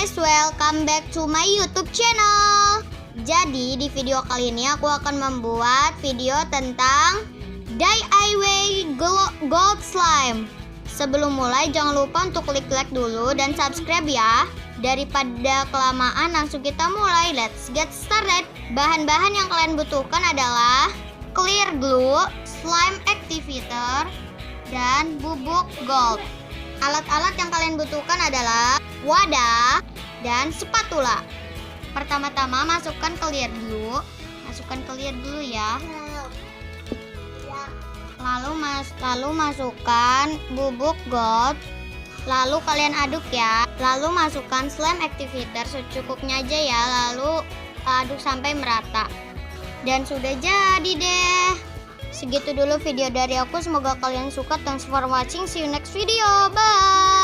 guys, welcome back to my YouTube channel. Jadi di video kali ini aku akan membuat video tentang DIY gold slime. Sebelum mulai jangan lupa untuk klik like dulu dan subscribe ya. Daripada kelamaan langsung kita mulai, let's get started. Bahan-bahan yang kalian butuhkan adalah clear glue, slime activator, dan bubuk gold. Alat-alat yang kalian butuhkan adalah wadah dan spatula. Pertama-tama masukkan clear glue. Ya. Lalu masukkan bubuk gold. Lalu kalian aduk ya. Lalu masukkan slime activator secukupnya aja ya. Lalu aduk sampai merata. Dan sudah jadi deh. Segitu dulu video dari aku, semoga kalian suka. Thanks for watching, see you next video, bye.